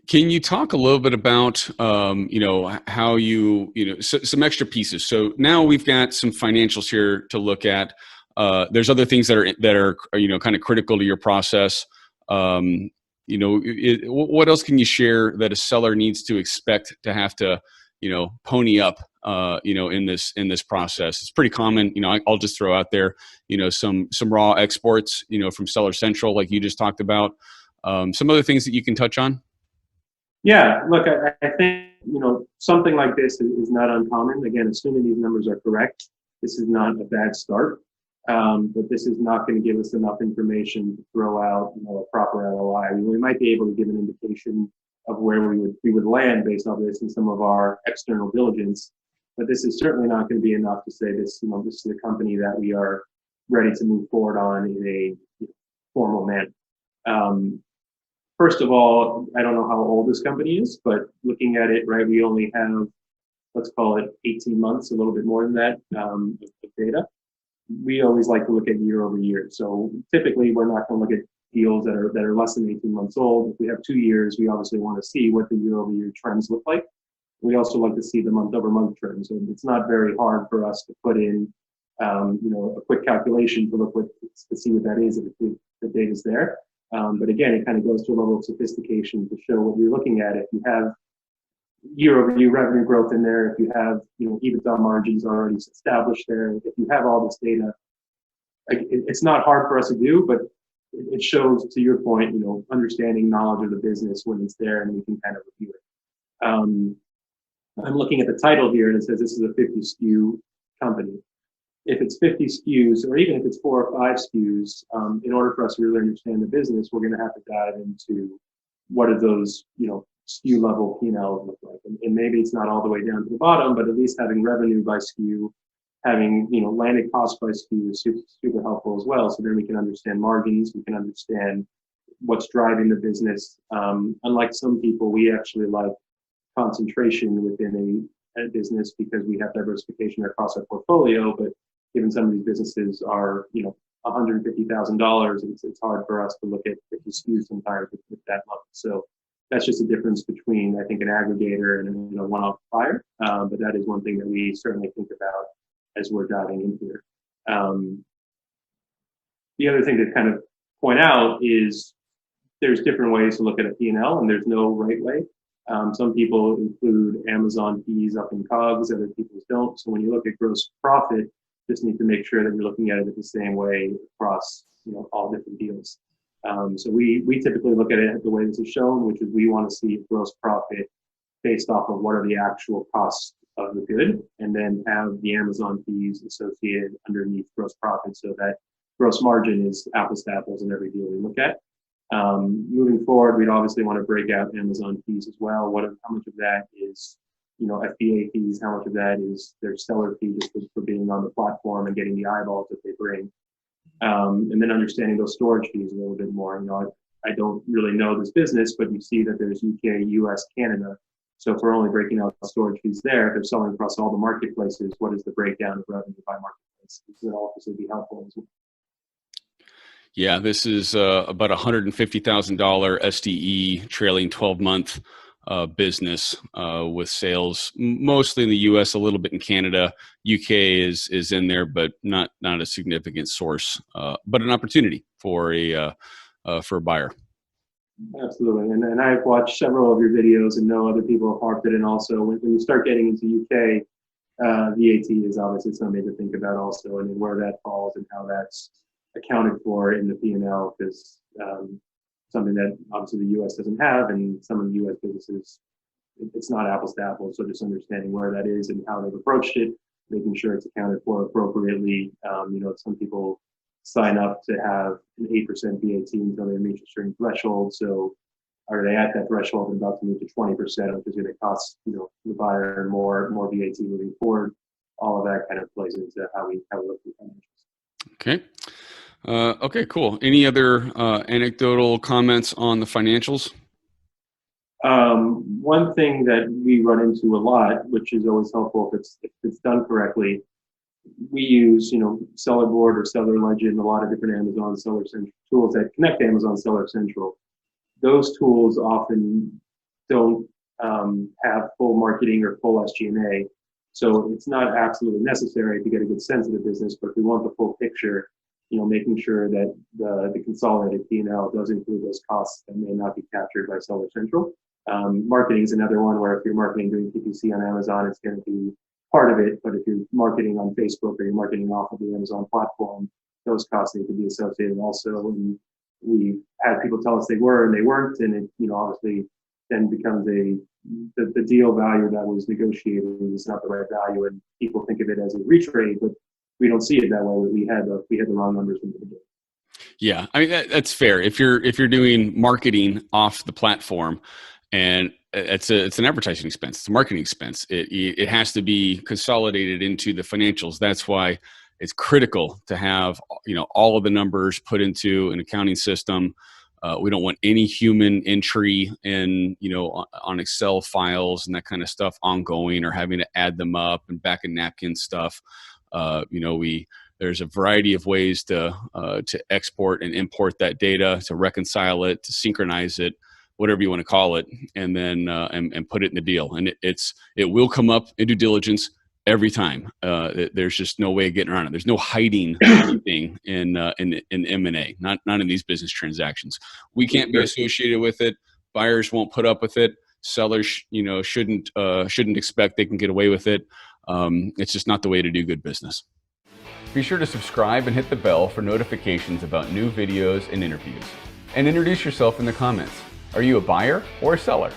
Can you talk a little bit about, how some extra pieces? So now we've got some financials here to look at. There's other things that are kind of critical to your process. What else can you share that a seller needs to expect to have to, pony up, in this process? It's pretty common. I'll just throw out there, some raw exports, from Seller Central, like you just talked about. Some other things that you can touch on. Yeah, look, I think, something like this is not uncommon. Again, assuming these numbers are correct, this is not a bad start. But this is not going to give us enough information to throw out, a proper LOI. We might be able to give an indication of where we would land based on this in some of our external diligence, but this is certainly not going to be enough to say this, this is a company that we are ready to move forward on in a formal manner. First of all, I don't know how old this company is, but looking at it, right, we only have, let's call it 18 months, a little bit more than that, of data. We always like to look at year over year. So typically we're not going to look at deals that are less than 18 months old. If we have 2 years, we obviously want to see what the year over year trends look like. We also like to see the month over month trends. So it's not very hard for us to put in, a quick calculation to see what that is if the data is there. But again, it kind of goes to a level of sophistication to show what you're looking at. If you have year-over-year revenue growth in there, if you have EBITDA margins already established there, if you have all this data, it's not hard for us to do, but it shows, to your point, understanding knowledge of the business when it's there, and we can kind of review it. I'm looking at the title here, and it says this is a 50 SKU company. If it's 50 SKUs, or even if it's 4 or 5 SKUs, in order for us to really understand the business, we're going to have to dive into what are those, SKU level P&L look like. And maybe it's not all the way down to the bottom, but at least having revenue by SKU, having, landed cost by SKU is super helpful as well. So then we can understand margins, we can understand what's driving the business. Unlike some people, we actually like concentration within a business because we have diversification across our portfolio, but given some of these businesses are, $150,000, it's hard for us to look at 50 SKUs sometimes with that level. So that's just a difference between, I think, an aggregator and a one-off buyer. But that is one thing that we certainly think about as we're diving in here. The other thing to kind of point out is there's different ways to look at a P&L, and there's no right way. Some people include Amazon fees up in COGS, other people don't. So when you look at gross profit, just need to make sure that you're looking at it the same way across, all different deals. So we typically look at it the way this is shown, which is we want to see gross profit based off of what are the actual costs of the good, and then have the Amazon fees associated underneath gross profit, so that gross margin is apples to apples in every deal we look at. Moving forward, we'd obviously want to break out Amazon fees as well. How much of that is, FBA fees? How much of that is their seller fee just for being on the platform and getting the eyeballs that they bring? And then understanding those storage fees a little bit more. I don't really know this business, but you see that there's UK, US, Canada. So if we're only breaking out storage fees there, if they're selling across all the marketplaces, what is the breakdown of revenue by marketplace? This would also be helpful as well. Yeah, this is about $150,000 SDE trailing 12-month business with sales mostly in the U.S., a little bit in Canada. UK is in there, but not a significant source, but an opportunity for a buyer. Absolutely, and I've watched several of your videos and know other people have harped it in also. When you start getting into UK, VAT is obviously something to think about also, and where that falls and how that's accounted for in the P&L, because something that obviously the U.S. doesn't have, and some of the U.S. businesses, it's not apples to apples. So just understanding where that is and how they've approached it, making sure it's accounted for appropriately. Some people sign up to have an 8% VAT until they reach a certain threshold. So are they at that threshold and about to move to 20%, which is going to cost the buyer more VAT moving forward? All of that kind of plays into how we look at financials. Okay. Okay, cool. Any other anecdotal comments on the financials? One thing that we run into a lot, which is always helpful if it's done correctly, we use Seller Board or Seller Legend, a lot of different Amazon Seller Central tools that connect to Amazon Seller Central. Those tools often don't have full marketing or full SG&A. So it's not absolutely necessary to get a good sense of the business, but if we want the full picture, making sure that the consolidated P&L does include those costs that may not be captured by Seller Central. Marketing is another one where if you're marketing doing PPC on Amazon, it's going to be part of it. But if you're marketing on Facebook or you're marketing off of the Amazon platform, those costs need to be associated also. And we had people tell us they were and they weren't, and it obviously then becomes the deal value that was negotiated is not the right value, and people think of it as a retrade, but we don't see it that way. We had the wrong numbers from the beginning. Yeah, I mean that's fair. If you're doing marketing off the platform, and it's an advertising expense, it's a marketing expense. It has to be consolidated into the financials. That's why it's critical to have all of the numbers put into an accounting system. We don't want any human entry in on Excel files and that kind of stuff ongoing, or having to add them up and back and napkin stuff. There's a variety of ways to export and import that data, to reconcile it, to synchronize it, whatever you want to call it, and then and put it in the deal. And it will come up in due diligence every time. There's just no way of getting around it. There's no hiding anything in M&A, not in these business transactions. We can't be associated with it. Buyers won't put up with it. Sellers, shouldn't expect they can get away with it. It's just not the way to do good business. Be sure to subscribe and hit the bell for notifications about new videos and interviews. And introduce yourself in the comments. Are you a buyer or a seller?